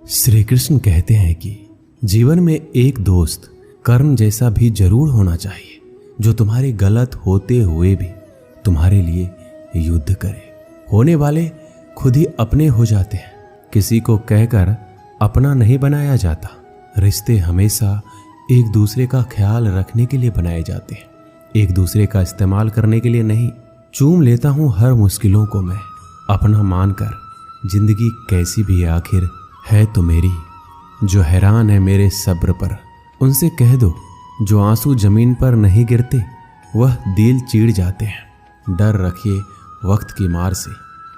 श्री कृष्ण कहते हैं कि जीवन में एक दोस्त कर्ण जैसा भी जरूर होना चाहिए, जो तुम्हारे गलत होते हुए भी तुम्हारे लिए युद्ध करे। होने वाले खुद ही अपने हो जाते हैं, किसी को कहकर अपना नहीं बनाया जाता। रिश्ते हमेशा एक दूसरे का ख्याल रखने के लिए बनाए जाते हैं, एक दूसरे का इस्तेमाल करने के लिए नहीं। चूम लेता हूँ हर मुश्किलों को मैं अपना मानकर, जिंदगी कैसी भी आखिर है तो मेरी। जो हैरान है मेरे सब्र पर, उनसे कह दो जो आंसू जमीन पर नहीं गिरते वह दिल चीड़ जाते हैं। डर रखिए वक्त की मार से,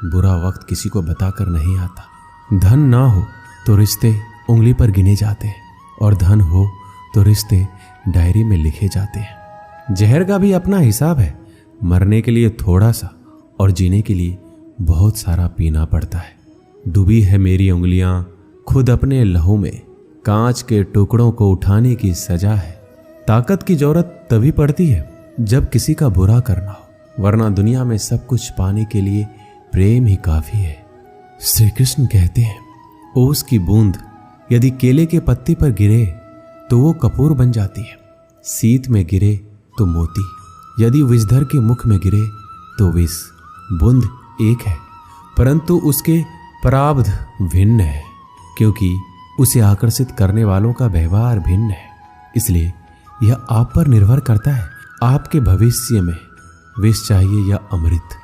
बुरा वक्त किसी को बताकर नहीं आता। धन ना हो तो रिश्ते उंगली पर गिने जाते हैं, और धन हो तो रिश्ते डायरी में लिखे जाते हैं। जहर का भी अपना हिसाब है, मरने के लिए थोड़ा सा और जीने के लिए बहुत सारा पीना पड़ता है। डूबी है मेरी उंगलियां खुद अपने लहू में, कांच के टुकड़ों को उठाने की सजा है। ताकत की जरूरत तभी पड़ती है जब किसी का बुरा करना हो, वरना दुनिया में सब कुछ पाने के लिए प्रेम ही काफी है। श्री कृष्ण कहते हैं ओस की बूंद यदि केले के पत्ते पर गिरे तो वो कपूर बन जाती है, शीत में गिरे तो मोती, यदि विषधर के मुख में गिरे तो विष। बूंद एक है परंतु उसके प्रारब्ध भिन्न है, क्योंकि उसे आकर्षित करने वालों का व्यवहार भिन्न है। इसलिए यह आप पर निर्भर करता है, आपके भविष्य में विष चाहिए या अमृत।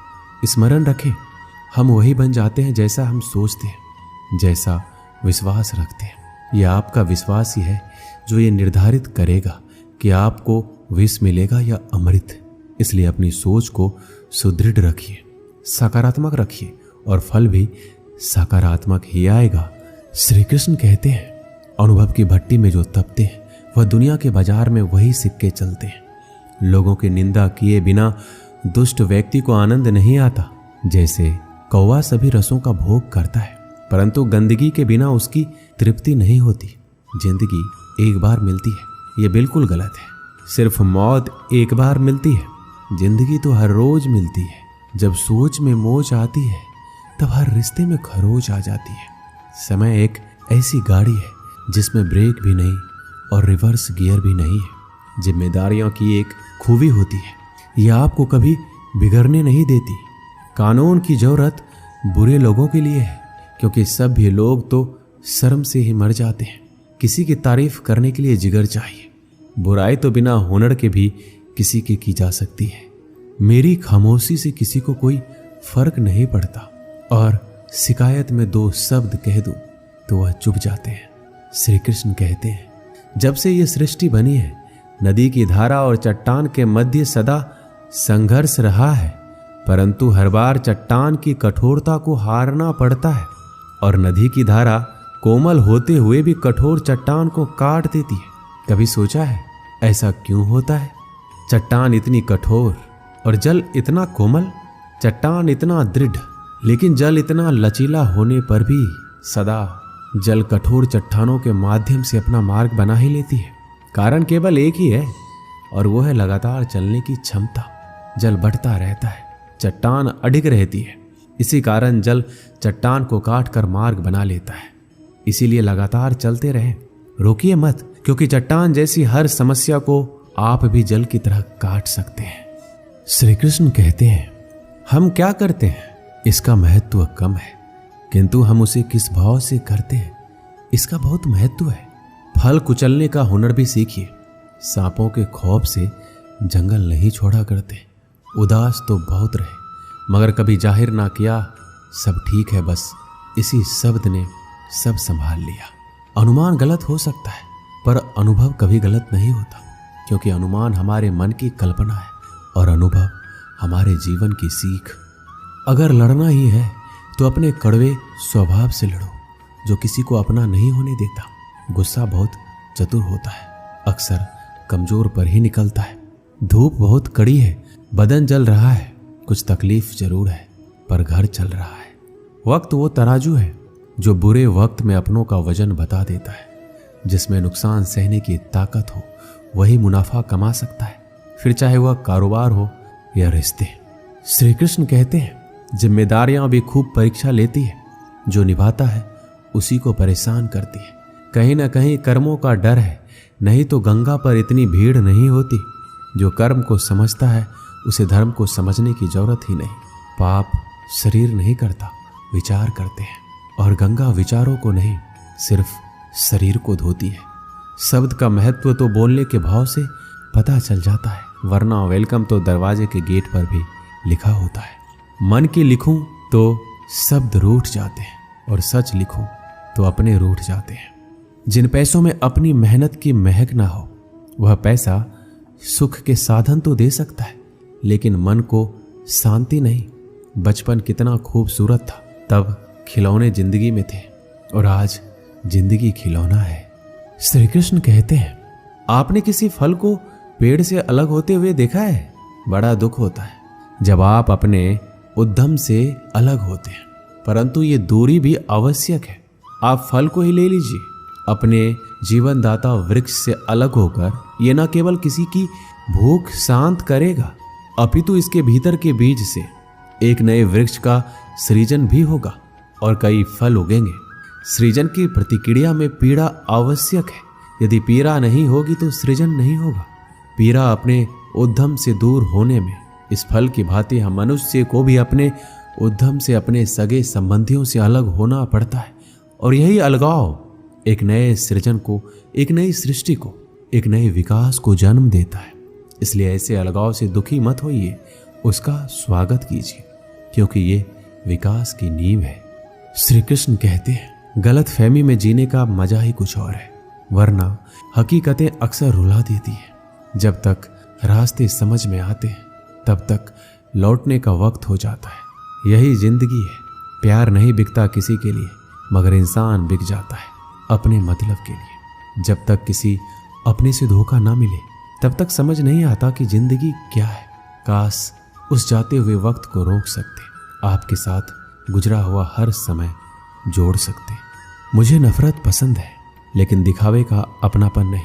स्मरण रखें, हम वही बन जाते हैं जैसा हम सोचते हैं, जैसा विश्वास रखते हैं। यह आपका विश्वास ही है जो ये निर्धारित करेगा कि आपको विष मिलेगा या अमृत। इसलिए अपनी सोच को सुदृढ़ रखिए, सकारात्मक रखिए, और फल भी सकारात्मक ही आएगा। श्री कृष्ण कहते हैं अनुभव की भट्टी में जो तपते हैं वह दुनिया के बाजार में वही सिक्के चलते हैं। लोगों की निंदा किए बिना दुष्ट व्यक्ति को आनंद नहीं आता। जैसे कौवा सभी रसों का भोग करता है, परंतु गंदगी के बिना उसकी तृप्ति नहीं होती। जिंदगी एक बार मिलती है, ये बिल्कुल गलत है। सिर्फ मौत एक बार मिलती है, जिंदगी तो हर रोज मिलती है। जब सोच में मोच आती है तब हर रिश्ते में खरोच आ जाती है। समय एक ऐसी गाड़ी है जिसमें ब्रेक भी नहीं और रिवर्स गियर भी नहीं है। जिम्मेदारियों की एक खूबी होती है, यह आपको कभी बिगड़ने नहीं देती। कानून की जरूरत बुरे लोगों के लिए है, क्योंकि सभ्य लोग तो शर्म से ही मर जाते हैं। किसी की तारीफ करने के लिए जिगर चाहिए। बुराई तो बिना हुनर के भी किसी की जा सकती है। मेरी खामोशी से किसी को कोई फर्क नहीं पड़ता, और शिकायत में दो शब्द कह दूं तो वह चुप जाते हैं। श्री कृष्ण कहते हैं जब से ये सृष्टि बनी है, नदी की धारा और चट्टान के मध्य सदा संघर्ष रहा है, परंतु हर बार चट्टान की कठोरता को हारना पड़ता है, और नदी की धारा कोमल होते हुए भी कठोर चट्टान को काट देती है। कभी सोचा है ऐसा क्यों होता है? चट्टान इतनी कठोर और जल इतना कोमल, चट्टान इतना दृढ़ लेकिन जल इतना लचीला होने पर भी सदा जल कठोर चट्टानों के माध्यम से अपना मार्ग बना ही लेती है। कारण केवल एक ही है, और वो है लगातार चलने की क्षमता। जल बढ़ता रहता है, चट्टान अडिग रहती है। इसी कारण जल चट्टान को काट कर मार्ग बना लेता है। इसीलिए लगातार चलते रहें, रोकिए मत, क्योंकि चट्टान जैसी हर समस्या को आप भी जल की तरह काट सकते हैं। श्री कृष्ण कहते हैं हम क्या करते हैं इसका महत्व कम है, किंतु हम उसे किस भाव से करते हैं इसका बहुत महत्व है। फल कुचलने का हुनर भी सीखिए। सांपों के खौफ से जंगल नहीं छोड़ा करते। उदास तो बहुत रहे मगर कभी जाहिर ना किया सब ठीक है, बस इसी शब्द ने सब संभाल लिया। अनुमान गलत हो सकता है, पर अनुभव कभी गलत नहीं होता, क्योंकि अनुमान हमारे मन की कल्पना है और अनुभव हमारे जीवन की सीख। अगर लड़ना ही है तो अपने कड़वे स्वभाव से लड़ो, जो किसी को अपना नहीं होने देता। गुस्सा बहुत चतुर होता है, अक्सर कमजोर पर ही निकलता है। धूप बहुत कड़ी है, बदन जल रहा है, कुछ तकलीफ जरूर है, पर घर चल रहा है। वक्त वो तराजू है जो बुरे वक्त में अपनों का वजन बता देता है। जिसमें नुकसान सहने की ताकत हो वही मुनाफा कमा सकता है, फिर चाहे वह कारोबार हो या रिश्ते। श्री कृष्ण कहते हैं जिम्मेदारियां भी खूब परीक्षा लेती है, जो निभाता है उसी को परेशान करती है। कहीं ना कहीं कर्मों का डर है, नहीं तो गंगा पर इतनी भीड़ नहीं होती। जो कर्म को समझता है उसे धर्म को समझने की जरूरत ही नहीं। पाप शरीर नहीं करता, विचार करते हैं, और गंगा विचारों को नहीं, सिर्फ शरीर को धोती है। शब्द का महत्व तो बोलने के भाव से पता चल जाता है, वरना वेलकम तो दरवाजे के गेट पर भी लिखा होता है। मन की लिखूं तो शब्द रूठ जाते हैं, और सच लिखूं तो अपने रूठ जाते हैं। जिन पैसों में अपनी मेहनत की महक ना हो, वह पैसा सुख के साधन तो दे सकता है, लेकिन मन को शांति नहीं। बचपन कितना खूबसूरत था, तब खिलौने जिंदगी में थे, और आज जिंदगी खिलौना है। श्री कृष्ण कहते हैं, आपने किसी फल को पेड़ से अलग होते हुए देखा है? बड़ा दुख होता है जब आप अपने उद्यम से अलग होते हैं, परंतु ये दूरी भी आवश्यक है। आप फल को ही ले लीजिए। अपने जीवनदाता वृक्ष से अलग होकर ये न केवल किसी की भूख शांत करेगा, अपितु इसके भीतर के बीज से एक नए वृक्ष का सृजन भी होगा और कई फल उगेंगे। सृजन की प्रतिक्रिया में पीड़ा आवश्यक है। यदि पीड़ा नहीं होगी तो सृजन नहीं होगा। पीड़ा अपने उद्यम से दूर होने में, इस फल की भांति हम मनुष्य को भी अपने उद्यम से, अपने सगे संबंधियों से अलग होना पड़ता है। और यही अलगाव एक नए सृजन को, एक नई सृष्टि को, एक नए विकास को जन्म देता है। इसलिए ऐसे अलगाव से दुखी मत होइए, उसका स्वागत कीजिए, क्योंकि ये विकास की नींव है। श्री कृष्ण कहते हैं, गलत फहमी में जीने का मजा ही कुछ और है, वरना हकीकतें अक्सर रुला देती हैं। जब तक रास्ते समझ में आते हैं तब तक लौटने का वक्त हो जाता है। यही जिंदगी है। प्यार नहीं बिकता किसी के लिए, मगर इंसान बिक जाता है अपने मतलब के लिए। जब तक किसी अपने से धोखा ना मिले तब तक समझ नहीं आता कि जिंदगी क्या है। काश उस जाते हुए वक्त को रोक सकते, आपके साथ गुजरा हुआ हर समय जोड़ सकते। मुझे नफरत पसंद है, लेकिन दिखावे का अपनापन नहीं।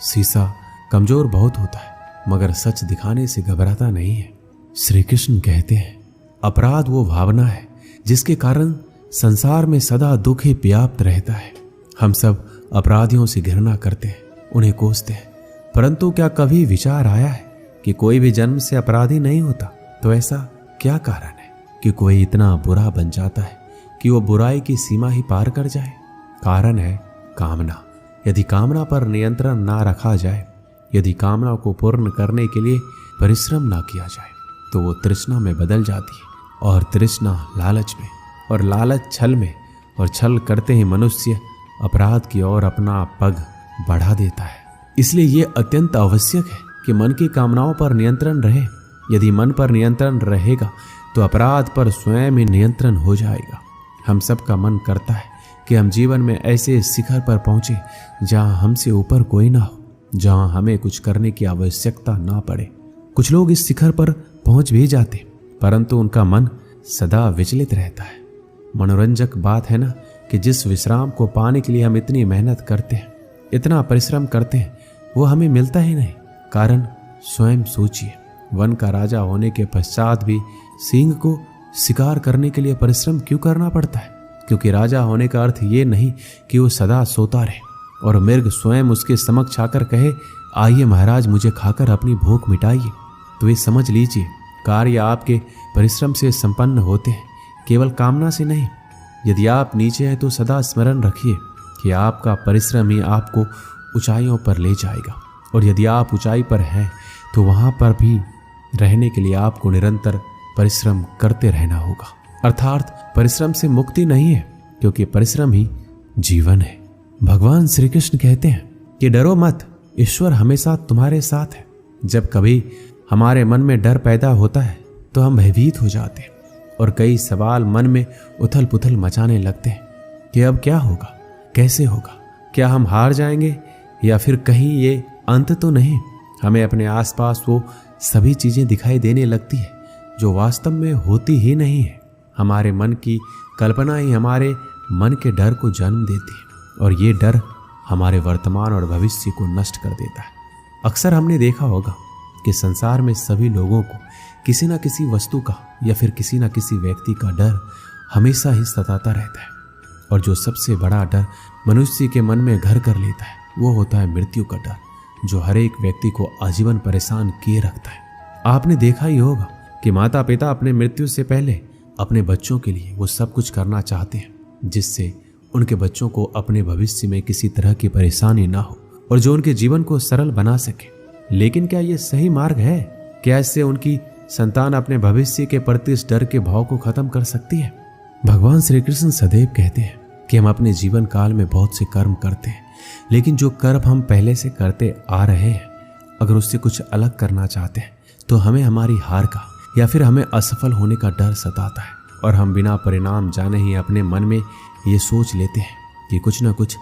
शीशा कमजोर बहुत होता है, मगर सच दिखाने से घबराता नहीं है। श्री कृष्ण कहते हैं, अपराध वो भावना है जिसके कारण संसार में सदा दुख ही व्याप्त रहता है। हम सब अपराधियों से घृणा करते हैं, उन्हें कोसते हैं, परंतु क्या कभी विचार आया है कि कोई भी जन्म से अपराधी नहीं होता? तो ऐसा क्या कारण है कि कोई इतना बुरा बन जाता है कि वो बुराई की सीमा ही पार कर जाए? कारण है कामना। यदि कामना पर नियंत्रण ना रखा जाए, यदि कामना को पूर्ण करने के लिए परिश्रम ना किया जाए, तो वो तृष्णा में बदल जाती है, और तृष्णा लालच में, और लालच छल में, और छल करते ही मनुष्य अपराध की ओर अपना पग बढ़ा देता है। इसलिए ये अत्यंत आवश्यक है कि मन की कामनाओं पर नियंत्रण रहे। यदि मन पर नियंत्रण रहेगा तो अपराध पर स्वयं ही नियंत्रण हो जाएगा। हम सब का मन करता है कि हम जीवन में ऐसे शिखर पर पहुंचे जहां हमसे ऊपर कोई ना हो, जहां हमें कुछ करने की आवश्यकता ना पड़े। कुछ लोग इस शिखर पर पहुंच भी जाते, परंतु उनका मन सदा विचलित रहता है। मनोरंजक बात है ना कि जिस विश्राम को पाने के लिए हम इतनी मेहनत करते हैं, इतना परिश्रम करते हैं, वो हमें मिलता ही नहीं। कारण स्वयं सोचिए, वन का राजा होने के पश्चात भी सिंह को शिकार करने के लिए परिश्रम क्यों करना पड़ता है? क्योंकि राजा होने का अर्थ ये नहीं कि वो सदा सोता रहे और मृग स्वयं उसके समक्ष आकर कहे, आइए महाराज, मुझे खाकर अपनी भूख मिटाइए। तो ये समझ लीजिए, कार्य आपके परिश्रम से संपन्न होते हैं, केवल कामना से नहीं। यदि आप नीचे हैं तो सदा स्मरण रखिए कि आपका परिश्रम ही आपको ऊंचाइयों पर ले जाएगा, और यदि आप ऊंचाई पर हैं तो वहां पर भी रहने के लिए आपको निरंतर परिश्रम करते रहना होगा। अर्थात परिश्रम से मुक्ति नहीं है, क्योंकि परिश्रम ही जीवन है। भगवान श्री कृष्ण कहते हैं कि डरो मत, ईश्वर हमेशा तुम्हारे साथ है। जब कभी हमारे मन में डर पैदा होता है तो हम भयभीत हो जाते हैं और कई सवाल मन में उथल पुथल मचाने लगते हैं कि अब क्या होगा, कैसे होगा, क्या हम हार जाएंगे या फिर कहीं ये अंत तो नहीं। हमें अपने आसपास वो सभी चीजें दिखाई देने लगती है जो वास्तव में होती ही नहीं है। हमारे मन की कल्पना ही हमारे मन के डर को जन्म देती है, और ये डर हमारे वर्तमान और भविष्य को नष्ट कर देता है। अक्सर हमने देखा होगा कि संसार में सभी लोगों को किसी न किसी वस्तु का या फिर किसी न किसी व्यक्ति का डर हमेशा ही सताता रहता है, और जो सबसे बड़ा डर मनुष्य के मन में घर कर लेता है वो होता है मृत्यु का डर, जो हर एक व्यक्ति को आजीवन परेशान किए रखता है। आपने देखा ही होगा कि माता पिता अपने मृत्यु से पहले अपने बच्चों के लिए वो सब कुछ करना चाहते हैं जिससे उनके बच्चों को अपने भविष्य में किसी तरह की परेशानी ना हो और जो उनके जीवन को सरल बना सके। लेकिन क्या ये सही मार्ग है? क्या इससे उनकी संतान अपने भविष्य के प्रति इस डर के भाव को खत्म कर सकती है? भगवान श्री कृष्ण सदैव कहते हैं कि हम अपने जीवन काल में बहुत से कर्म करते हैं, लेकिन जो कर्म हम पहले से करते आ रहे हैं अगर उससे कुछ अलग करना चाहते हैं तो हमें हमारी हार का या फिर हमें असफल होने का डर सताता है और हम बिना परिणाम जाने ही अपने मन में ये सोच लेते हैं कि कुछ ना कुछ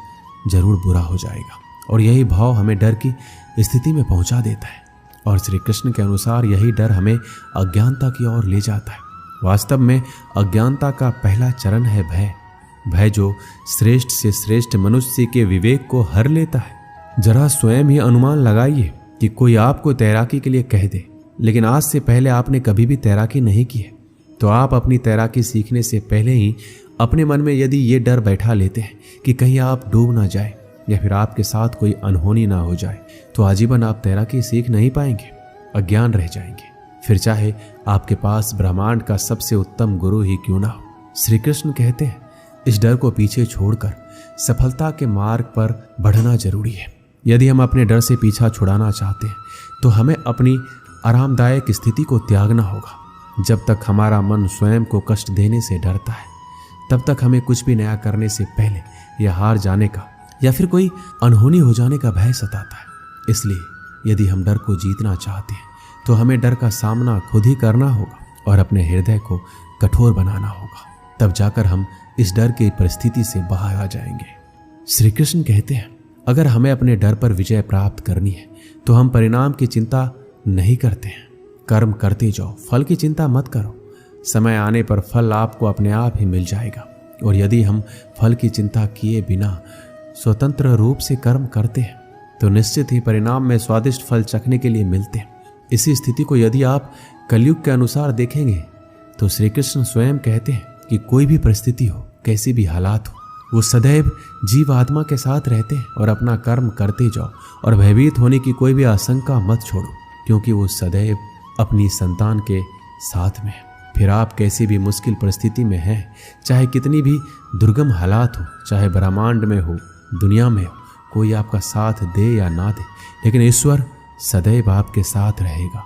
जरूर बुरा हो जाएगा और यही भाव हमें डर की स्थिति में पहुंचा देता है। और श्री कृष्ण के अनुसार यही डर हमें अज्ञानता की ओर ले जाता है। वास्तव में अज्ञानता का पहला चरण है भय, भय जो श्रेष्ठ से श्रेष्ठ मनुष्य के विवेक को हर लेता है। जरा स्वयं ही अनुमान लगाइए कि कोई आपको तैराकी के लिए कह दे, लेकिन आज से पहले आपने कभी भी तैराकी नहीं की है, तो आप अपनी तैराकी सीखने से पहले ही अपने मन में यदि ये डर बैठा लेते हैं कि कहीं आप डूब ना जाए या फिर आपके साथ कोई अनहोनी ना हो जाए, तो आजीवन आप तैराकी सीख नहीं पाएंगे, अज्ञान रह जाएंगे। फिर चाहे आपके पास ब्रह्मांड का सबसे उत्तम गुरु ही क्यों ना हो। श्री कृष्ण कहते हैं इस डर को पीछे छोड़कर सफलता के मार्ग पर बढ़ना जरूरी है। यदि हम अपने डर से पीछा छुड़ाना चाहते हैं तो हमें अपनी आरामदायक स्थिति को त्यागना होगा। जब तक हमारा मन स्वयं को कष्ट देने से डरता है तब तक हमें कुछ भी नया करने से पहले या हार जाने का या फिर कोई अनहोनी हो जाने का भय सताता है। इसलिए यदि हम डर को जीतना चाहते हैं तो हमें डर का सामना खुद ही करना होगा और अपने हृदय को कठोर बनाना होगा। तब जाकर हम इस डर की परिस्थिति से बाहर आ जाएंगे। श्री कृष्ण कहते हैं अगर हमें अपने डर पर विजय प्राप्त करनी है तो हम परिणाम की चिंता नहीं करते हैं। कर्म करते जाओ, फल की चिंता मत करो। समय आने पर फल आपको अपने आप ही मिल जाएगा। और यदि हम फल की चिंता किए बिना स्वतंत्र रूप से कर्म करते हैं तो निश्चित ही परिणाम में स्वादिष्ट फल चखने के लिए मिलते हैं। इसी स्थिति को यदि आप कलयुग के अनुसार देखेंगे तो श्री कृष्ण स्वयं कहते हैं कि कोई भी परिस्थिति हो, कैसी भी हालात हो, वो सदैव जीव आत्मा के साथ रहते हैं और अपना कर्म करते जाओ और भयभीत होने की कोई भी आशंका मत छोड़ो, क्योंकि वो सदैव अपनी संतान के साथ में है। फिर आप कैसी भी मुश्किल परिस्थिति में हैं, चाहे कितनी भी दुर्गम हालात हो, चाहे ब्रह्मांड में हो, दुनिया में हो, कोई आपका साथ दे या ना दे, लेकिन ईश्वर सदैव आपके साथ रहेगा।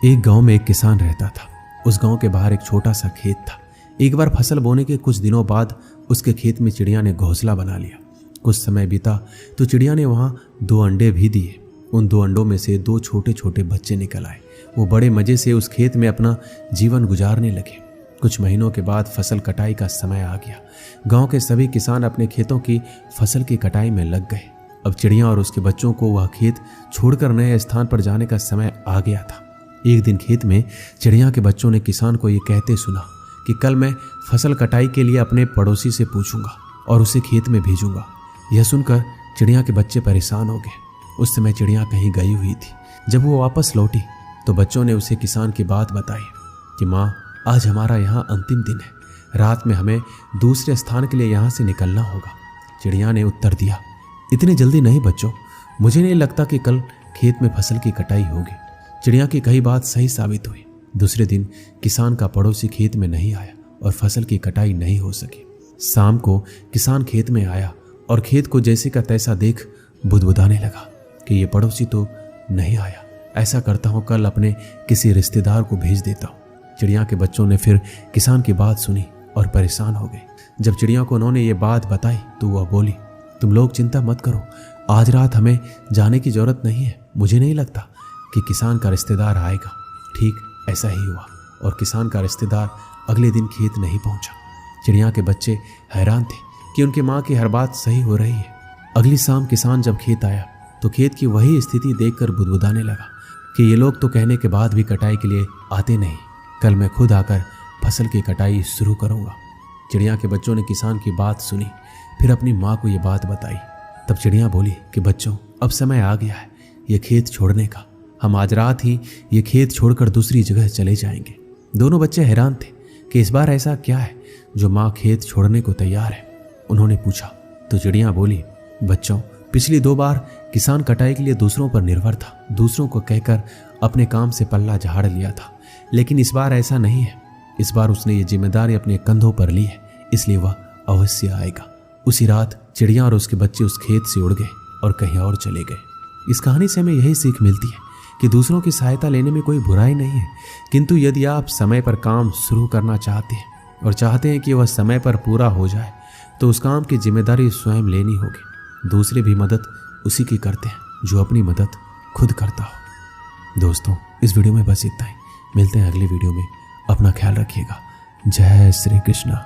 एक गांव में एक किसान रहता था। उस गांव के बाहर एक छोटा सा खेत था। एक बार फसल बोने के कुछ दिनों बाद उसके खेत में चिड़िया ने घोंसला बना लिया। कुछ समय बीता तो चिड़िया ने वहां 2 अंडे भी दिए। उन 2 अंडों में से 2 छोटे छोटे बच्चे निकल आए। वो बड़े मजे से उस खेत में अपना जीवन गुजारने लगे। कुछ महीनों के बाद फसल कटाई का समय आ गया। गांव के सभी किसान अपने खेतों की फसल की कटाई में लग गए। अब चिड़िया और उसके बच्चों को वह खेत छोड़कर नए स्थान पर जाने का समय आ गया था। एक दिन खेत में चिड़िया के बच्चों ने किसान को ये कहते सुना कि कल मैं फसल कटाई के लिए अपने पड़ोसी से पूछूंगा और उसे खेत में भेजूंगा। यह सुनकर चिड़िया के बच्चे परेशान हो गए। उस समय चिड़िया कहीं गई हुई थी। जब वो वापस लौटी तो बच्चों ने उसे किसान की बात बताई कि माँ, आज हमारा यहाँ अंतिम दिन है। रात में हमें दूसरे स्थान के लिए यहाँ से निकलना होगा। चिड़िया ने उत्तर दिया, इतनी जल्दी नहीं बच्चों, मुझे नहीं लगता कि कल खेत में फसल की कटाई होगी। चिड़िया की कही बात सही साबित हुई। दूसरे दिन किसान का पड़ोसी खेत में नहीं आया और फसल की कटाई नहीं हो सकी। शाम को किसान खेत में आया और खेत को जैसे का तैसा देख बुदबुदाने लगा कि ये पड़ोसी तो नहीं आया। ऐसा करता हूँ कल अपने किसी रिश्तेदार को भेज देता हूँ। चिड़िया के बच्चों ने फिर किसान की बात सुनी और परेशान हो गए। जब चिड़िया को उन्होंने ये बात बताई तो वह बोली, तुम लोग चिंता मत करो, आज रात हमें जाने की जरूरत नहीं है। मुझे नहीं लगता कि किसान का रिश्तेदार आएगा। ठीक ऐसा ही हुआ और किसान का रिश्तेदार अगले दिन खेत नहीं पहुंचा। चिड़िया के बच्चे हैरान थे कि उनकी माँ की हर बात सही हो रही है। अगली शाम किसान जब खेत आया तो खेत की वही स्थिति देखकर बुदबुदाने लगा कि ये लोग तो कहने के बाद भी कटाई के लिए आते नहीं। कल मैं खुद आकर फसल की कटाई शुरू करूंगा। चिड़िया के बच्चों ने किसान की बात सुनी, फिर अपनी माँ को ये बात बताई। तब चिड़िया बोली कि बच्चों, अब समय आ गया है ये खेत छोड़ने का। हम आज रात ही ये खेत छोड़कर दूसरी जगह चले जाएंगे। दोनों बच्चे हैरान थे कि इस बार ऐसा क्या है जो माँ खेत छोड़ने को तैयार है। उन्होंने पूछा तो चिड़िया बोली, बच्चों, पिछली 2 बार किसान कटाई के लिए दूसरों पर निर्भर था, दूसरों को कहकर अपने काम से पल्ला झाड़ लिया था, लेकिन इस बार ऐसा नहीं है। इस बार उसने ये जिम्मेदारी अपने कंधों पर ली है, इसलिए वह अवश्य आएगा। उसी रात चिड़िया और उसके बच्चे उस खेत से उड़ गए और कहीं और चले गए। इस कहानी से हमें यही सीख मिलती है कि दूसरों की सहायता लेने में कोई बुराई नहीं है, किंतु यदि आप समय पर काम शुरू करना चाहते हैं और चाहते हैं कि वह समय पर पूरा हो जाए, तो उस काम की जिम्मेदारी स्वयं लेनी होगी। दूसरे भी मदद उसी की करते हैं जो अपनी मदद खुद करता हो। दोस्तों, इस वीडियो में बस इतना ही। मिलते हैं अगली वीडियो में। अपना ख्याल रखिएगा। जय श्री कृष्ण।